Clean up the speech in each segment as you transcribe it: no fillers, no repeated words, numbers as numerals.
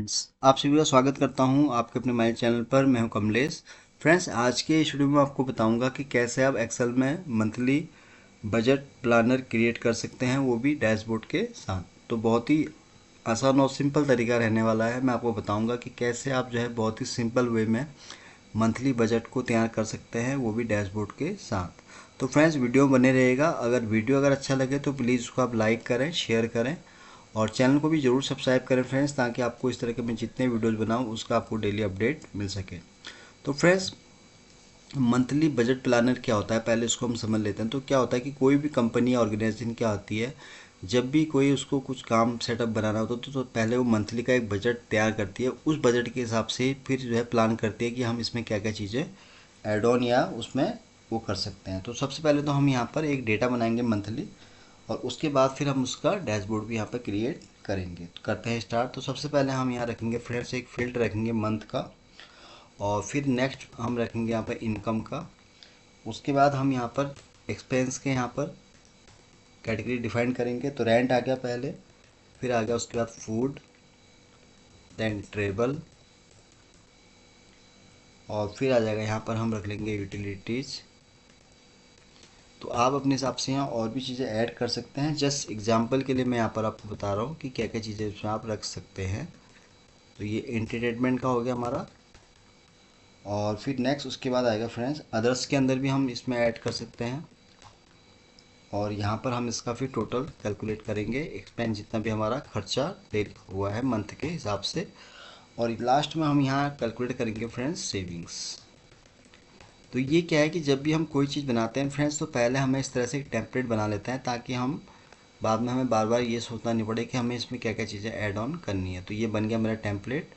Friends, आप सभी का स्वागत करता हूं आपके अपने माई चैनल पर। मैं हूं कमलेश। फ्रेंड्स, आज के इस वीडियो में आपको बताऊंगा कि कैसे आप एक्सेल में मंथली बजट प्लानर क्रिएट कर सकते हैं, वो भी डैशबोर्ड के साथ। तो बहुत ही आसान और सिंपल तरीका रहने वाला है। मैं आपको बताऊंगा कि कैसे आप जो है बहुत ही सिंपल वे में मंथली बजट को तैयार कर सकते हैं, वो भी डैशबोर्ड के साथ। तो फ्रेंड्स, वीडियो बने रहेगा। अगर अच्छा लगे तो प्लीज़ उसको आप लाइक करें, शेयर करें और चैनल को भी ज़रूर सब्सक्राइब करें फ्रेंड्स, ताकि आपको इस तरह के मैं जितने वीडियोज़ बनाऊँ उसका आपको डेली अपडेट मिल सके। तो फ्रेंड्स, मंथली बजट प्लानर क्या होता है, पहले इसको हम समझ लेते हैं। तो क्या होता है कि कोई भी कंपनी या ऑर्गेनाइजेशन क्या होती है, जब भी कोई उसको कुछ काम सेटअप बनाना होता है तो पहले वो मंथली का एक बजट तैयार करती है। उस बजट के हिसाब से फिर जो है प्लान करती है कि हम इसमें क्या क्या चीज़ें ऐड ऑन या उसमें वो कर सकते हैं। तो सबसे पहले तो हम यहाँ पर एक डेटा बनाएंगे मंथली, और उसके बाद फिर हम उसका डैशबोर्ड भी यहाँ पर क्रिएट करेंगे। तो करते हैं स्टार्ट। तो सबसे पहले हम यहाँ रखेंगे फ्रेंड्स एक फील्ड रखेंगे मंथ का, और फिर नेक्स्ट हम रखेंगे यहाँ पर इनकम का। उसके बाद हम यहाँ पर एक्सपेंस के यहाँ पर कैटेगरी डिफाइन करेंगे। तो रेंट आ गया पहले, फिर आ गया उसके बाद फूड, देन ट्रेवल, और फिर आ जाएगा यहाँ पर हम रख लेंगे यूटिलिटीज़। तो आप अपने हिसाब से यहाँ और भी चीज़ें ऐड कर सकते हैं। जस्ट एग्जांपल के लिए मैं यहाँ पर आपको बता रहा हूँ कि क्या क्या चीज़ें इसमें आप रख सकते हैं। तो ये एंटरटेनमेंट का हो गया हमारा। और फिर नेक्स्ट उसके बाद आएगा फ्रेंड्स अदर्स, के अंदर भी हम इसमें ऐड कर सकते हैं। और यहाँ पर हम इसका फिर टोटल कैलकुलेट करेंगे, एक्सपेंस जितना भी हमारा खर्चा डेट हुआ है मंथ के हिसाब से। और लास्ट में हम यहाँ कैलकुलेट करेंगे फ्रेंड्स सेविंग्स। तो ये क्या है कि जब भी हम कोई चीज़ बनाते हैं फ्रेंड्स, तो पहले हमें इस तरह से एक टेम्पलेट बना लेते हैं, ताकि हम बाद में हमें बार बार ये सोचना नहीं पड़े कि हमें इसमें क्या क्या चीज़ें ऐड ऑन करनी है। तो ये बन गया मेरा टेम्पलेट।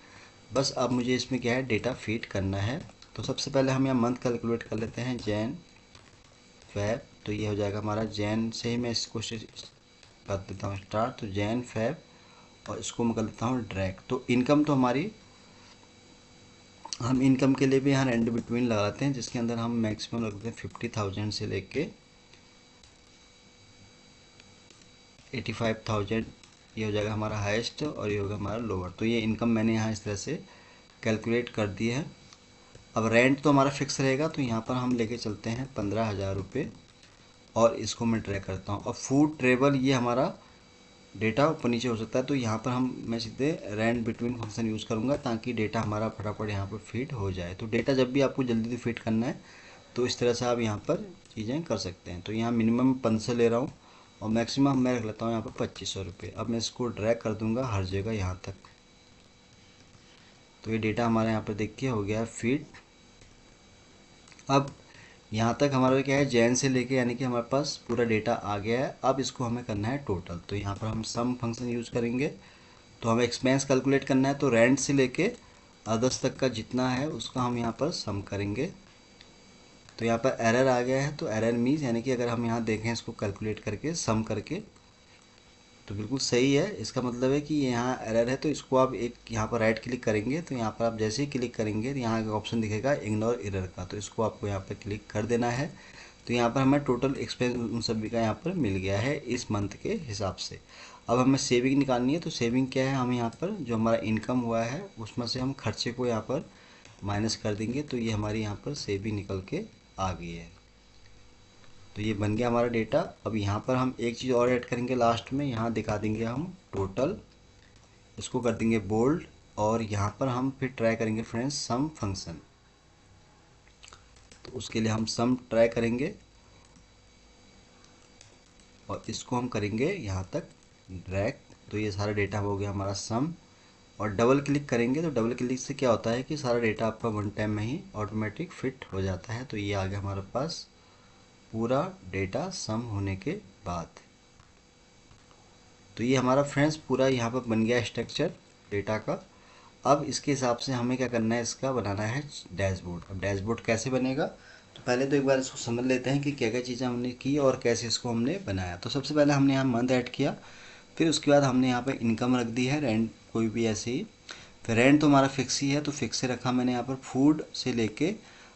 बस अब मुझे इसमें क्या है, डेटा फीड करना है। तो सबसे पहले हम यहाँ मंथ कैलकुलेट कर लेते हैं, जैन फैब। तो ये हो जाएगा हमारा जैन से ही मैं इसको कर देता हूँ स्टार्ट। तो जैन फैब, और इसको मैं कर लेता हूँ ड्रैग। तो इनकम तो हमारी, हम इनकम के लिए भी यहाँ एंड बिटवीन लगाते हैं, जिसके अंदर हम मैक्सिमम रखते हैं 50,000 से लेके 85,000। ये हो जाएगा हमारा हाईएस्ट और ये होगा हमारा लोअर। तो ये इनकम मैंने यहाँ इस तरह से कैलकुलेट कर दी है। अब रेंट तो हमारा फिक्स रहेगा, तो यहाँ पर हम लेके चलते हैं 15,000 रुपये, और इसको मैं ट्रैक करता हूँ। और फूड ट्रेवल ये हमारा डेटा ऊपर नीचे हो सकता है, तो यहाँ पर मैं सीधे रेंट बिटवीन फंक्शन यूज़ करूँगा, ताकि डेटा हमारा फटाफट यहाँ पर फिट हो जाए। तो डेटा जब भी आपको जल्दी से फिट करना है, तो इस तरह से आप यहाँ पर चीज़ें कर सकते हैं। तो यहाँ मिनिमम 500 ले रहा हूँ, और मैक्सिमम मैं रख लेता हूँ यहाँ पर 2500 रुपये। अब मैं इसको ड्रैग कर दूँगा हर जगह यहाँ तक। तो ये डेटा हमारे यहाँ पर देखिए हो गया है फिट। अब यहाँ तक हमारा क्या है, जैन से लेके यानी कि हमारे पास पूरा डेटा आ गया है। अब इसको हमें करना है टोटल। तो यहाँ पर हम सम फंक्शन यूज़ करेंगे। तो हमें एक्सपेंस कैलकुलेट करना है, तो रेंट से लेके अदर्स तक का जितना है उसका हम यहाँ पर सम करेंगे। तो यहाँ पर एरर आ गया है, तो एरर मीन्स यानी कि अगर हम यहाँ देखें इसको कैलकुलेट करके सम करके, तो बिल्कुल सही है। इसका मतलब है कि यहाँ एरर है। तो इसको आप एक यहाँ पर राइट क्लिक करेंगे, तो यहाँ पर आप जैसे ही क्लिक करेंगे तो यहाँ एक ऑप्शन दिखेगा इग्नोर एरर का, तो इसको आपको यहाँ पर क्लिक कर देना है। तो यहाँ पर हमें टोटल एक्सपेंस उन सभी का यहाँ पर मिल गया है इस मंथ के हिसाब से। अब हमें सेविंग निकालनी है। तो सेविंग क्या है, हम यहाँ पर जो हमारा इनकम हुआ है उसमें से हम खर्चे को यहाँ पर माइनस कर देंगे। तो ये हमारी यहाँ पर सेविंग निकल के आ गई है। तो ये बन गया हमारा डेटा। अब यहाँ पर हम एक चीज़ और ऐड करेंगे लास्ट में, यहाँ दिखा देंगे हम टोटल, इसको कर देंगे बोल्ड, और यहाँ पर हम फिर ट्राई करेंगे फ्रेंड्स सम फंक्शन। तो उसके लिए हम सम ट्राई करेंगे, और इसको हम करेंगे यहाँ तक ड्रैग। तो ये सारा डेटा हो गया हमारा सम। और डबल क्लिक करेंगे, तो डबल क्लिक से क्या होता है कि सारा डेटा आपका वन टाइम में ही ऑटोमेटिक फिट हो जाता है। तो ये आ गया हमारे पास पूरा डेटा सम होने के बाद। तो ये हमारा फ्रेंड्स पूरा यहाँ पर बन गया स्ट्रक्चर डेटा का। अब इसके हिसाब से हमें क्या करना है, इसका बनाना है डैशबोर्ड। अब डैशबोर्ड कैसे बनेगा, तो पहले तो एक बार इसको समझ लेते हैं कि क्या क्या चीज़ें हमने की और कैसे इसको हमने बनाया। तो सबसे पहले हमने यहाँ मंथ ऐड किया, फिर उसके बाद हमने यहाँ पर इनकम रख दी है, रेंट कोई भी ऐसे ही। फिर रेंट तो हमारा फिक्स ही है, तो फिक्स से रखा मैंने यहाँ पर। फूड से लेके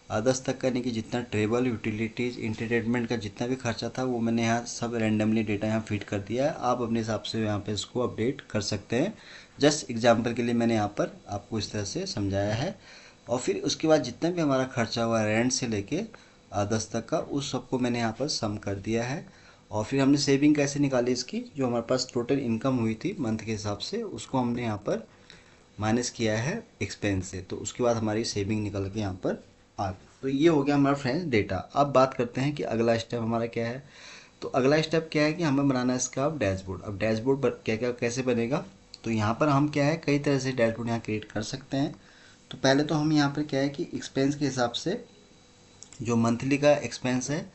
अदर्स तक का, यानी कि जितना ट्रेवल, यूटिलिटीज़, इंटरटेनमेंट का जितना भी खर्चा था वो मैंने यहाँ सब रैंडमली डेटा यहाँ फीड कर दिया है। आप अपने हिसाब से यहाँ पे इसको अपडेट कर सकते हैं, जस्ट एग्जाम्पल के लिए मैंने यहाँ पर आपको इस तरह से समझाया है। और फिर उसके बाद जितना भी हमारा खर्चा हुआ रेंट से लेके 10 तक का, उस सबको मैंने यहाँ पर सम कर दिया है। और फिर हमने सेविंग कैसे निकाली इसकी, जो हमारे पास टोटल इनकम हुई थी मंथ के हिसाब से, उसको हमने यहाँ पर माइनस किया है एक्सपेंस से, तो उसके बाद हमारी सेविंग निकल के यहाँ पर आ गई। तो ये हो गया हमारा फ्रेंड्स डेटा। अब बात करते हैं कि अगला स्टेप हमारा क्या है। तो अगला स्टेप क्या है कि हमें बनाना है इसका अब डैशबोर्ड। अब डैशबोर्ड क्या क्या कैसे बनेगा, तो यहाँ पर हम क्या है कई तरह से डैशबोर्ड यहाँ क्रिएट कर सकते हैं। तो पहले तो हम यहाँ पर क्या है कि एक्सपेंस के हिसाब से जो मंथली का एक्सपेंस है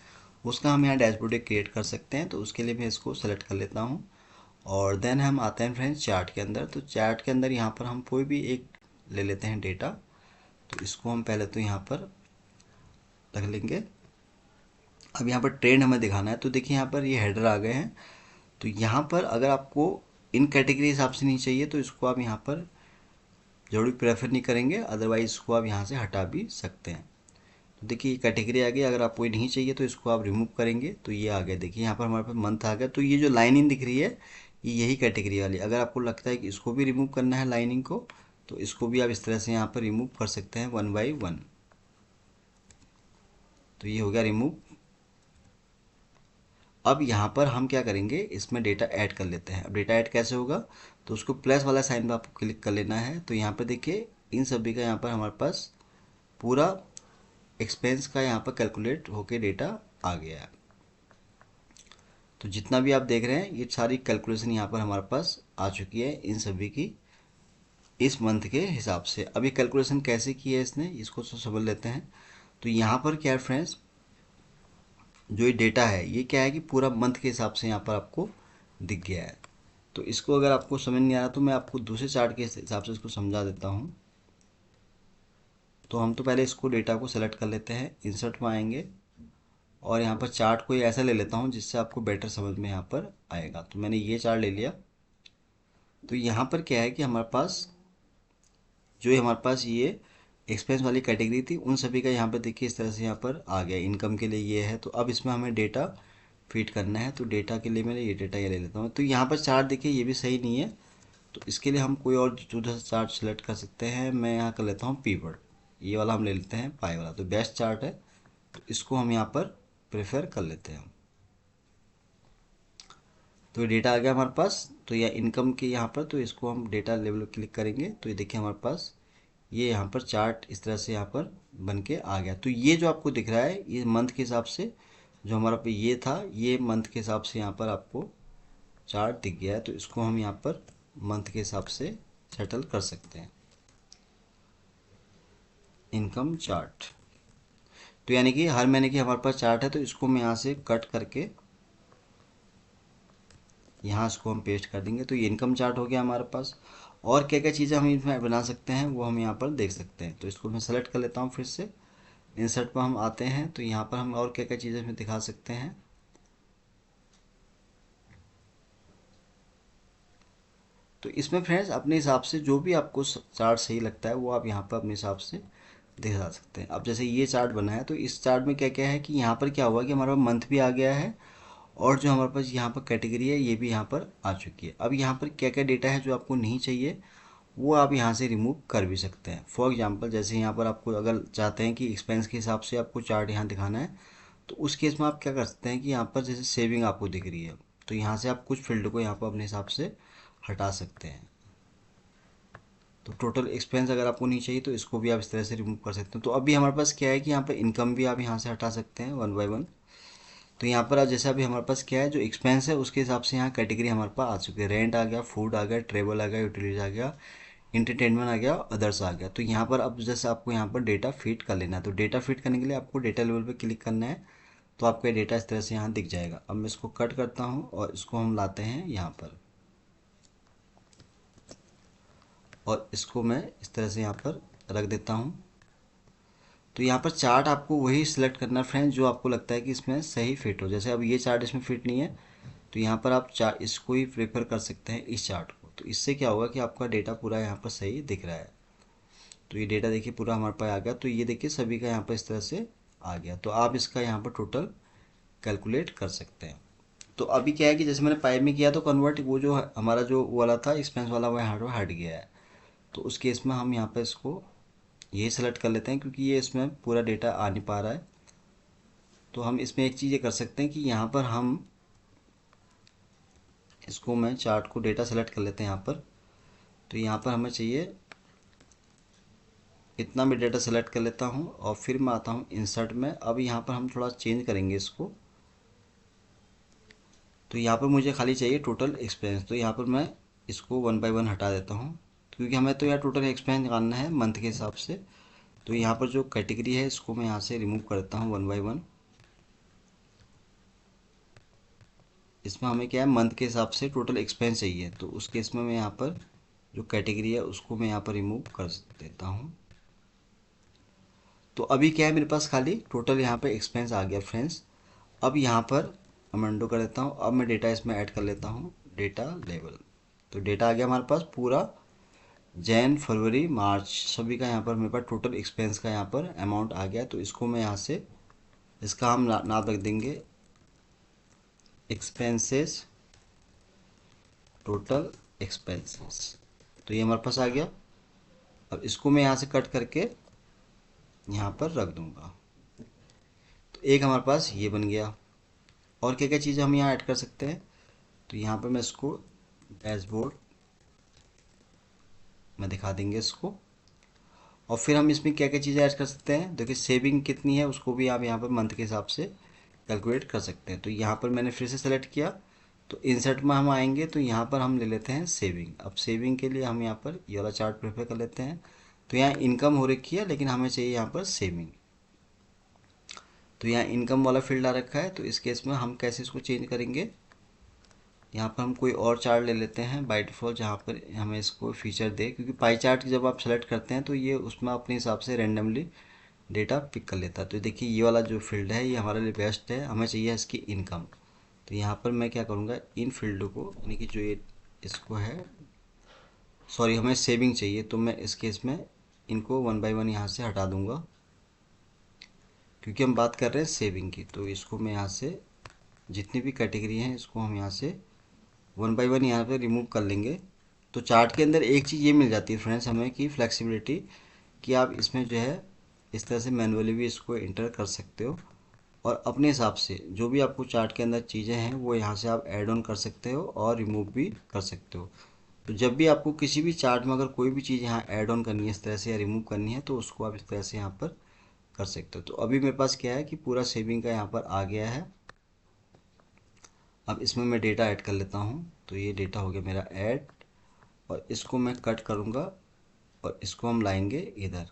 उसका हम यहाँ डैशबोर्ड क्रिएट कर सकते हैं। तो उसके लिए मैं इसको सेलेक्ट कर लेता हूँ और देन हम आते हैं फ्रेंड्स चार्ट के अंदर। तो चार्ट के अंदर यहाँ पर हम कोई भी एक ले लेते हैं डेटा। तो इसको हम पहले तो यहाँ पर रख लेंगे। अब यहाँ पर ट्रेंड हमें दिखाना है, तो देखिए यहाँ पर ये हेडर आ गए हैं। तो यहाँ पर अगर आपको इन कैटेगरी हिसाब से नहीं चाहिए तो इसको आप यहाँ पर जरूर प्रेफर नहीं करेंगे, अदरवाइज इसको आप यहाँ से हटा भी सकते हैं। तो देखिए ये कैटेगरी आ गई, अगर आपको ये नहीं चाहिए तो इसको आप रिमूव करेंगे तो ये आ गया। देखिए यहाँ पर हमारे पास मंथ आ गया। तो ये जो लाइनिंग दिख रही है ये यही कैटेगरी वाली। अगर आपको लगता है कि इसको भी रिमूव करना है लाइनिंग को, तो इसको भी आप इस तरह से यहाँ पर रिमूव कर सकते हैं 1 बाई 1। तो ये हो गया रिमूव। अब यहाँ पर हम क्या करेंगे, इसमें डेटा ऐड कर लेते हैं। अब डेटा ऐड कैसे होगा, तो उसको प्लस वाला साइन पर आपको क्लिक कर लेना है। तो यहाँ पर देखिए इन सभी का यहाँ पर हमारे पास पूरा एक्सपेंस का यहाँ पर कैलकुलेट होके डेटा आ गया है। तो जितना भी आप देख रहे हैं ये सारी कैलकुलेशन यहाँ पर हमारे पास आ चुकी है इन सभी की इस मंथ के हिसाब से। अभी कैलकुलेशन कैसे की है इसने, इसको तो समझ लेते हैं। तो यहाँ पर क्या है फ्रेंड्स, जो ये डेटा है ये क्या है कि पूरा मंथ के हिसाब से यहाँ पर आपको दिख गया है। तो इसको अगर आपको समझ नहीं आ रहा तो मैं आपको दूसरे चार्ट के हिसाब से इसको समझा देता हूँ। तो हम तो पहले इसको डेटा को सेलेक्ट कर लेते हैं, इंसर्ट में आएंगे और यहाँ पर चार्ट को ऐसा ले लेता हूँ जिससे आपको बेटर समझ में यहाँ पर आएगा। तो मैंने ये चार्ट ले लिया। तो यहाँ पर क्या है कि हमारे पास जो हमारे पास ये एक्सपेंस वाली कैटेगरी थी उन सभी का यहाँ पर देखिए इस तरह से यहाँ पर आ गया। इनकम के लिए ये है। तो अब इसमें हमें डेटा फीड करना है। तो डेटा के लिए मैंने ये डेटा ये ले लेता हूँ। तो यहाँ पर चार्ट देखिए ये भी सही नहीं है, तो इसके लिए हम कोई और दूसरा चार्ट सेलेक्ट कर सकते हैं। मैं यहाँ कर लेता हूँ पीवर्ड, ये वाला हम ले लेते हैं पाई वाला। तो बेस्ट चार्ट है, तो इसको हम यहाँ पर प्रेफर कर लेते हैं। तो ये डेटा आ गया हमारे पास। तो यह इनकम के यहाँ पर, तो इसको हम डेटा लेवल क्लिक करेंगे तो ये देखिए हमारे पास ये यहाँ पर चार्ट इस तरह से यहाँ पर बन के आ गया। तो ये जो आपको दिख रहा है ये मंथ के हिसाब से जो हमारा पे ये था, ये मंथ के हिसाब से यहाँ पर आपको चार्ट दिख गया है। तो इसको हम यहाँ पर मंथ के हिसाब से सेटल कर सकते हैं, इनकम चार्ट। तो यानी कि हर महीने की हमारे पास चार्ट है। तो इसको हम यहाँ से कट करके यहाँ इसको हम पेस्ट कर देंगे। तो ये इनकम चार्ट हो गया हमारे पास। और क्या क्या चीज़ें हम इसमें बना सकते हैं वो हम यहाँ पर देख सकते हैं। तो इसको मैं सेलेक्ट कर लेता हूँ फिर से, इंसर्ट पर हम आते हैं। तो यहाँ पर हम और क्या क्या चीज़ें इसमें दिखा सकते हैं। तो इसमें फ्रेंड्स अपने हिसाब से जो भी आपको चार्ट सही लगता है वो आप यहाँ पर अपने हिसाब से दिखा सकते हैं। अब जैसे ये चार्ट बना है तो इस चार्ट में क्या क्या है कि यहाँ पर क्या हुआ कि हमारा मंथ भी आ गया है और जो हमारे पास यहाँ पर कैटेगरी है ये भी यहाँ पर आ चुकी है। अब यहाँ पर क्या क्या डेटा है जो आपको नहीं चाहिए वो आप यहाँ से रिमूव कर भी सकते हैं। फॉर एग्जांपल जैसे यहाँ पर आपको अगर चाहते हैं कि एक्सपेंस के हिसाब से आपको चार्ट यहाँ दिखाना है, तो उस केस में आप क्या कर सकते हैं कि यहाँ पर जैसे सेविंग आपको दिख रही है तो यहाँ से आप कुछ फील्ड को यहाँ पर अपने हिसाब से हटा सकते हैं। तो टोटल एक्सपेंस अगर आपको नहीं चाहिए तो इसको भी आप इस तरह से रिमूव कर सकते हैं। तो अभी हमारे पास क्या है कि यहाँ पर इनकम भी आप यहाँ से हटा सकते हैं 1 बाई 1। तो यहाँ पर जैसे अभी हमारे पास क्या है जो एक्सपेंस है उसके हिसाब से यहाँ कैटेगरी हमारे पास आ चुकी है। रेंट आ गया, फूड आ गया, ट्रेवल आ गया, यूटिलिटीज आ गया, इंटरटेनमेंट आ गया, अदर्स आ गया। तो यहाँ पर अब जैसे आपको यहाँ पर डेटा फिट कर लेना है, तो डेटा फिट करने के लिए आपको डेटा लेवल पर क्लिक करना है। तो आपका डेटा इस तरह से यहाँ दिख जाएगा। अब मैं इसको कट करता हूँ और इसको हम लाते हैं यहाँ पर और इसको मैं इस तरह से यहाँ पर रख देता हूँ। तो यहाँ पर चार्ट आपको वही सिलेक्ट करना फ्रेंड्स जो आपको लगता है कि इसमें सही फिट हो। जैसे अब ये चार्ट इसमें फिट नहीं है तो यहाँ पर आप इसको ही प्रेफर कर सकते हैं इस चार्ट को। तो इससे क्या होगा कि आपका डेटा पूरा यहाँ पर सही दिख रहा है। तो ये डेटा देखिए पूरा हमारे पास आ गया। तो ये देखिए सभी का यहाँ पर इस तरह से आ गया। तो आप इसका यहाँ पर टोटल कैलकुलेट कर सकते हैं। तो अभी क्या है कि जैसे मैंने पाई में किया तो कन्वर्ट वो जो हमारा जो वाला था एक्सपेंस वाला वो हट गया है। तो उस केस में हम यहाँ पर इसको ये सेलेक्ट कर लेते हैं क्योंकि ये इसमें पूरा डेटा आ नहीं पा रहा है। तो हम इसमें एक चीज़ ये कर सकते हैं कि यहाँ पर हम इसको मैं चार्ट को डेटा सेलेक्ट कर लेते हैं यहाँ पर। तो यहाँ पर हमें चाहिए इतना भी डेटा सेलेक्ट कर लेता हूँ और फिर मैं आता हूँ इंसर्ट में। अब यहाँ पर हम थोड़ा चेंज करेंगे इसको। तो यहाँ पर मुझे खाली चाहिए टोटल एक्सपेंस। तो यहाँ पर मैं इसको 1 बाय 1 हटा देता हूँ क्योंकि हमें तो यार टोटल एक्सपेंस निकालना है मंथ के हिसाब से। तो यहाँ पर जो कैटेगरी है इसको मैं यहाँ से रिमूव कर देता हूँ 1 बाय 1। इसमें हमें क्या है मंथ के हिसाब से टोटल एक्सपेंस चाहिए। तो उस केस में मैं यहाँ पर जो कैटेगरी है उसको मैं यहाँ पर रिमूव कर देता हूँ। तो अभी क्या है मेरे पास खाली टोटल यहाँ पे एक्सपेंस आ गया फ्रेंड्स। अब यहाँ पर मैं अंडू कर देता हूँ। अब मैं डेटा इसमें ऐड कर लेता हूँ, डेटा लेवल। तो डेटा आ गया हमारे पास पूरा जैन फरवरी मार्च सभी का। यहाँ पर मेरे पास टोटल एक्सपेंस का यहाँ पर अमाउंट आ गया। तो इसको मैं यहाँ से इसका हम नाम रख देंगे एक्सपेंसेस, टोटल एक्सपेंसेस। तो ये हमारे पास आ गया। अब इसको मैं यहाँ से कट करके यहाँ पर रख दूंगा। तो एक हमारे पास ये बन गया। और क्या क्या चीज़ें हम यहाँ ऐड कर सकते हैं, तो यहाँ पर मैं इसको डैशबोर्ड में दिखा देंगे इसको। और फिर हम इसमें क्या क्या चीज़ें ऐड कर सकते हैं, देखिए सेविंग कितनी है उसको भी आप यहाँ पर मंथ के हिसाब से कैलकुलेट कर सकते हैं। तो यहाँ पर मैंने फिर से सेलेक्ट किया। तो इंसर्ट में हम आएंगे तो यहाँ पर हम ले लेते हैं सेविंग। अब सेविंग के लिए हम यहाँ पर ये वाला चार्ट प्रेफर कर लेते हैं। तो यहाँ इनकम हो रखी है लेकिन हमें चाहिए यहाँ पर सेविंग। तो यहाँ इनकम वाला फील्ड आ रखा है। तो इस केस में हम कैसे इसको चेंज करेंगे, यहाँ पर हम कोई और चार्ट ले लेते हैं बाय डिफ़ॉल्ट जहाँ पर हमें इसको फीचर दे, क्योंकि पाई चार्ट जब आप सेलेक्ट करते हैं तो ये उसमें अपने हिसाब से रेंडमली डेटा पिक कर लेता है। तो देखिए ये वाला जो फील्ड है ये हमारे लिए बेस्ट है, हमें चाहिए इसकी इनकम। तो यहाँ पर मैं क्या करूँगा, इन फील्ड को यानी कि जो ये इसको है, सॉरी हमें सेविंग चाहिए, तो मैं इस केस में इनको 1 बाय 1 यहाँ से हटा दूँगा क्योंकि हम बात कर रहे हैं सेविंग की। तो इसको मैं यहाँ से जितनी भी कैटेगरी हैं इसको हम यहाँ से 1 बाय 1 यहाँ पे रिमूव कर लेंगे। तो चार्ट के अंदर एक चीज़ ये मिल जाती है फ्रेंड्स हमें कि फ्लेक्सिबिलिटी, कि आप इसमें जो है इस तरह से मैनुअली भी इसको इंटर कर सकते हो और अपने हिसाब से जो भी आपको चार्ट के अंदर चीज़ें हैं वो यहाँ से आप ऐड ऑन कर सकते हो और रिमूव भी कर सकते हो। तो जब भी आपको किसी भी चार्ट में अगर कोई भी चीज़ यहाँ ऐड ऑन करनी है इस तरह से या रिमूव करनी है तो उसको आप इस तरह से यहाँ पर कर सकते हो। तो अभी मेरे पास क्या है कि पूरा सेविंग का यहाँ पर आ गया है। अब इसमें मैं डेटा ऐड कर लेता हूँ। तो ये डेटा हो गया मेरा ऐड और इसको मैं कट करूँगा और इसको हम लाएंगे इधर।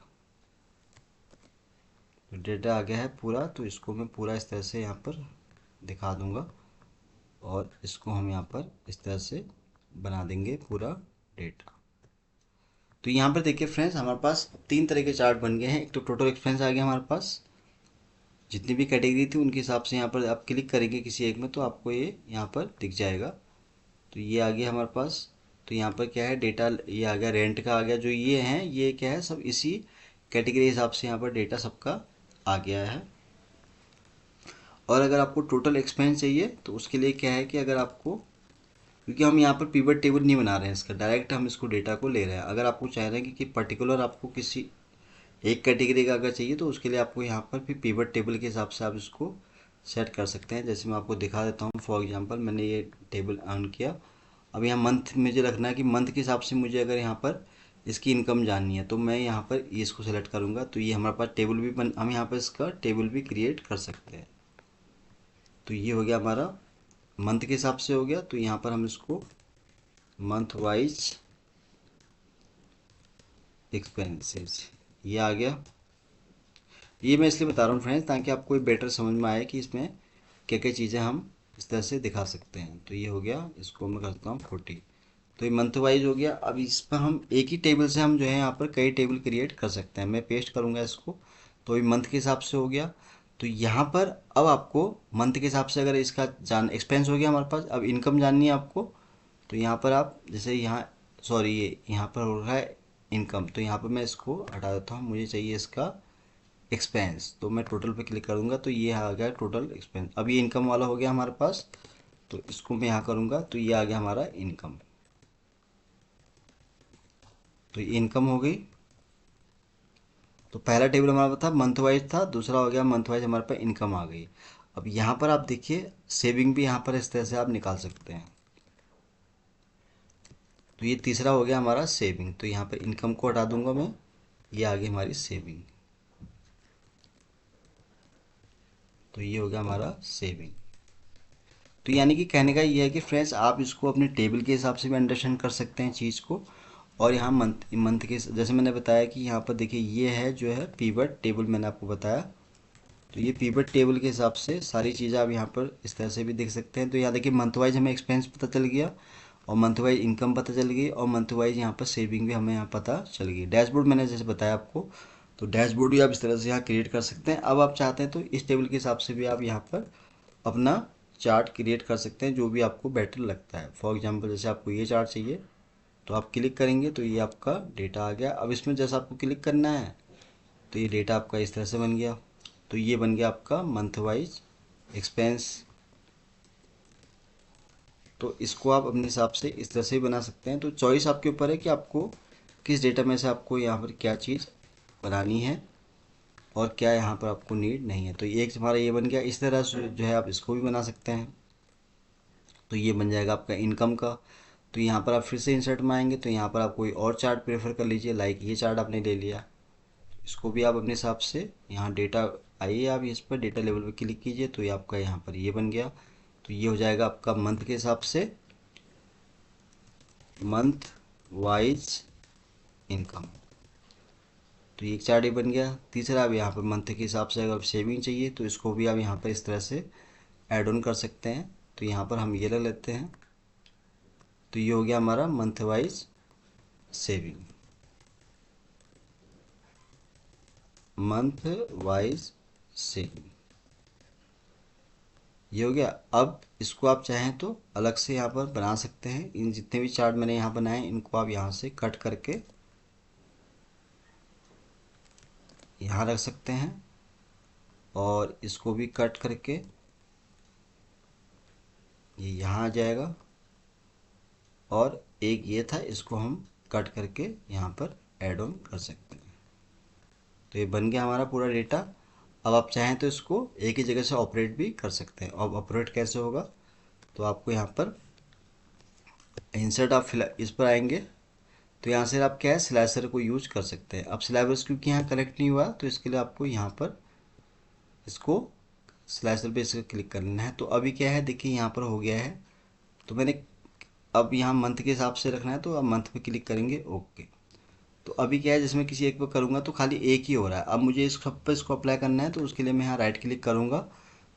तो डेटा आ गया है पूरा, तो इसको मैं पूरा इस तरह से यहाँ पर दिखा दूँगा और इसको हम यहाँ पर इस तरह से बना देंगे पूरा डेटा। तो यहाँ पर देखिए फ्रेंड्स हमारे पास 3 तरह के चार्ट बन गए हैं। एक तो टोटल एक्सपेंस आ गया हमारे पास, जितनी भी कैटेगरी थी उनके हिसाब से यहाँ पर आप क्लिक करेंगे किसी एक में तो आपको ये यहाँ पर दिख जाएगा। तो ये आ गया हमारे पास। तो यहाँ पर क्या है डेटा ये आ गया, रेंट का आ गया, जो ये हैं ये क्या है सब इसी कैटेगरी हिसाब से यहाँ पर डेटा सबका आ गया है। और अगर आपको टोटल एक्सपेंस चाहिए तो उसके लिए क्या है कि अगर आपको, क्योंकि हम यहाँ पर पिवट टेबल नहीं बना रहे हैं इसका, डायरेक्ट हम इसको डेटा को ले रहे हैं। अगर आपको चाह रहे हैं कि पर्टिकुलर आपको किसी एक कैटेगरी का अगर चाहिए तो उसके लिए आपको यहाँ पर फिर पिवट टेबल के हिसाब से आप इसको सेट कर सकते हैं। जैसे मैं आपको दिखा देता हूँ, फॉर एग्जांपल मैंने ये टेबल ऑन किया। अब यहाँ मंथ मुझे रखना है कि मंथ के हिसाब से मुझे अगर यहाँ पर इसकी इनकम जाननी है तो मैं यहाँ पर ये इसको सेलेक्ट करूँगा। तो ये हमारे पास टेबल भी हम यहाँ पर इसका टेबल भी क्रिएट कर सकते हैं। तो ये हो गया हमारा मंथ के हिसाब से हो गया। तो यहाँ पर हम इसको मंथ वाइज एक्सपेंसेस ये आ गया। ये मैं इसलिए बता रहा हूँ फ्रेंड्स ताकि आपको बेटर समझ में आए कि इसमें क्या क्या चीज़ें हम इस तरह से दिखा सकते हैं। तो ये हो गया, इसको मैं करता हूँ 40। तो ये मंथ वाइज हो गया। अब इस पर हम एक ही टेबल से हम जो है यहाँ पर कई टेबल क्रिएट कर सकते हैं। मैं पेस्ट करूँगा इसको, तो ये मंथ के हिसाब से हो गया। तो यहाँ पर अब आपको मंथ के हिसाब से अगर इसका एक्सपेंस हो गया हमारे पास, अब इनकम जाननी है आपको। तो यहाँ पर आप जैसे यहाँ सॉरी ये यहाँ पर हो रहा है इनकम, तो यहाँ पर मैं इसको हटा देता हूँ, मुझे चाहिए इसका एक्सपेंस। तो मैं टोटल पे क्लिक करूँगा तो ये आ गया टोटल एक्सपेंस। अब ये इनकम वाला हो गया हमारे पास। तो इसको मैं यहाँ करूँगा तो ये आ गया हमारा इनकम। तो ये इनकम हो गई। तो पहला टेबल हमारा था मंथ वाइज था, दूसरा हो गया मंथ वाइज हमारे पास इनकम आ गई। अब यहाँ पर आप देखिए सेविंग भी यहाँ पर इस तरह से आप निकाल सकते हैं। तो ये तीसरा हो गया हमारा सेविंग। तो यहाँ पर इनकम को हटा दूंगा मैं, ये आ गई हमारी सेविंग। तो ये हो गया हमारा सेविंग। तो यानी कि कहने का ये है कि फ्रेंड्स आप इसको अपने टेबल के हिसाब से भी अंडरस्टैंड कर सकते हैं चीज़ को। और यहाँ मंथ मंथ के जैसे मैंने बताया कि यहाँ पर देखिए ये है जो है पिवट टेबल मैंने आपको बताया। तो ये पिवट टेबल के हिसाब से सारी चीज़ें आप यहाँ पर इस तरह से भी देख सकते हैं। तो यहाँ देखिए मंथ वाइज हमें एक्सपेंस पता चल गया, और मंथ वाइज इनकम पता चल गई, और मंथ वाइज यहाँ पर सेविंग भी हमें यहाँ पता चल गई। डैशबोर्ड मैंने जैसे बताया आपको, तो डैशबोर्ड भी आप इस तरह से यहाँ क्रिएट कर सकते हैं। अब आप चाहते हैं तो इस टेबल के हिसाब से भी आप यहाँ पर अपना चार्ट क्रिएट कर सकते हैं, जो भी आपको बेटर लगता है। फॉर एग्जांपल जैसे आपको ये चार्ट चाहिए तो आप क्लिक करेंगे तो ये आपका डेटा आ गया। अब इसमें जैसा आपको क्लिक करना है तो ये डेटा आपका इस तरह से बन गया। तो ये बन गया आपका मंथ वाइज एक्सपेंस। तो इसको आप अपने हिसाब से इस तरह से भी बना सकते हैं। तो चॉइस आपके ऊपर है कि आपको किस डेटा में से आपको यहाँ पर क्या चीज़ बनानी है और क्या यहाँ पर आपको नीड नहीं है। तो ये एक हमारा ये बन गया। इस तरह से जो है आप इसको भी बना सकते हैं। तो ये बन जाएगा आपका इनकम का। तो यहाँ पर आप फिर से इंसर्ट में आएंगे, तो यहाँ पर आप कोई और चार्ट प्रेफर कर लीजिए। लाइक ये चार्ट आपने ले लिया, इसको भी आप अपने हिसाब से यहाँ डेटा आइए, आप इस पर डेटा लेवल पर क्लिक कीजिए तो ये आपका यहाँ पर ये बन गया। तो ये हो जाएगा आपका मंथ के हिसाब से मंथ वाइज इनकम। तो ये एक चार्ट ही बन गया। तीसरा अब यहाँ पर मंथ के हिसाब से अगर सेविंग चाहिए तो इसको भी आप यहाँ पर इस तरह से ऐड ऑन कर सकते हैं। तो यहाँ पर हम ये ले लेते हैं। तो ये हो गया हमारा month wise saving, month wise saving ये हो गया। अब इसको आप चाहें तो अलग से यहाँ पर बना सकते हैं। इन जितने भी चार्ट मैंने यहाँ बनाए इनको आप यहाँ से कट करके यहाँ रख सकते हैं, और इसको भी कट करके ये यहाँ आ जाएगा। और एक ये था, इसको हम कट करके यहाँ पर ऐड ऑन कर सकते हैं। तो ये बन गया हमारा पूरा डेटा। अब आप चाहें तो इसको एक ही जगह से ऑपरेट भी कर सकते हैं। अब ऑपरेट कैसे होगा, तो आपको यहाँ पर इंसर्ट आप इस पर आएंगे, तो यहाँ से आप क्या है स्लाइसर को यूज कर सकते हैं। अब स्लाइसर क्योंकि यहाँ कनेक्ट नहीं हुआ तो इसके लिए आपको यहाँ पर इसको स्लाइसर पे इसको क्लिक करना है। तो अभी क्या है देखिए यहाँ पर हो गया है। तो मैंने अब यहाँ मंथ के हिसाब से रखना है तो आप मंथ पे क्लिक करेंगे, ओके। तो अभी क्या है जिसमें किसी एक पर करूँगा तो खाली एक ही हो रहा है। अब मुझे इस सब पर इसको अप्लाई करना है, तो उसके लिए मैं यहाँ राइट क्लिक करूँगा,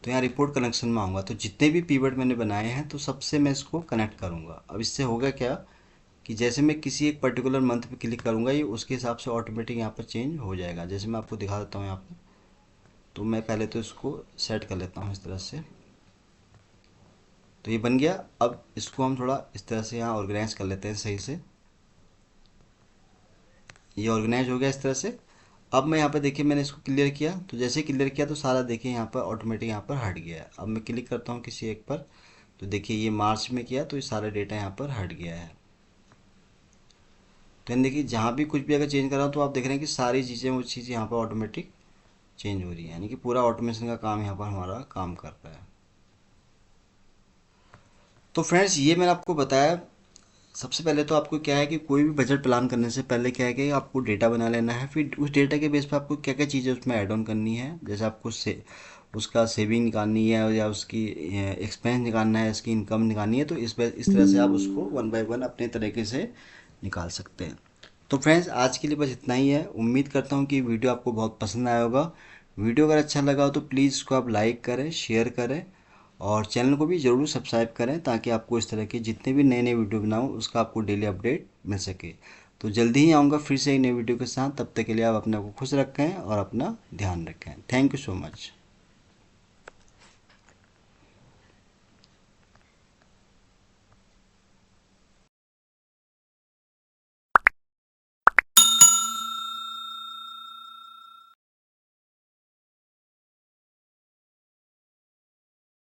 तो यहाँ रिपोर्ट कनेक्शन में आऊँगा। तो जितने भी पीवट मैंने बनाए हैं तो सबसे मैं इसको कनेक्ट करूँगा। अब इससे होगा क्या कि जैसे मैं किसी एक पर्टिकुलर मंथ पे क्लिक करूँगा ये उसके हिसाब से ऑटोमेटिक यहाँ पर चेंज हो जाएगा। जैसे मैं आपको दिखा देता हूँ यहाँ पर। तो मैं पहले तो इसको सेट कर लेता हूँ इस तरह से। तो ये बन गया। अब इसको हम थोड़ा इस तरह से यहाँ ऑर्गेनाइज कर लेते हैं सही से। ये ऑर्गेनाइज हो गया इस तरह से। अब मैं यहाँ पर देखिए मैंने इसको क्लियर किया, तो जैसे क्लियर किया तो सारा देखिए यहाँ पर ऑटोमेटिक यहाँ पर हट गया है। अब मैं क्लिक करता हूँ किसी एक पर, तो देखिए ये मार्च में किया तो ये सारा डेटा यहाँ पर हट गया है। तो यानी देखिए जहाँ भी कुछ भी अगर चेंज करा तो आप देख रहे हैं कि सारी चीज़ें वो चीज़ यहाँ पर ऑटोमेटिक चेंज हो रही है। यानी कि पूरा ऑटोमेशन का काम यहाँ पर हमारा काम कर रहा है। तो फ्रेंड्स ये मैंने आपको बताया। सबसे पहले तो आपको क्या है कि कोई भी बजट प्लान करने से पहले क्या है कि आपको डेटा बना लेना है। फिर उस डेटा के बेस पर आपको क्या क्या चीज़ें उसमें ऐड ऑन करनी है। जैसे आपको उसका सेविंग निकालनी है, या उसकी एक्सपेंस निकालना है, इसकी इनकम निकालनी है। तो इस तरह से आप उसको वन बाय वन अपने तरीके से निकाल सकते हैं। तो फ्रेंड्स आज के लिए बस इतना ही है। उम्मीद करता हूँ कि वीडियो आपको बहुत पसंद आया होगा। वीडियो अगर अच्छा लगा हो तो प्लीज़ इसको आप लाइक करें, शेयर करें, और चैनल को भी ज़रूर सब्सक्राइब करें, ताकि आपको इस तरह के जितने भी नए नए वीडियो बनाऊँ उसका आपको डेली अपडेट मिल सके। तो जल्दी ही आऊँगा फिर से एक नई वीडियो के साथ। तब तक के लिए आप अपने को खुश रखें और अपना ध्यान रखें। Thank you so much.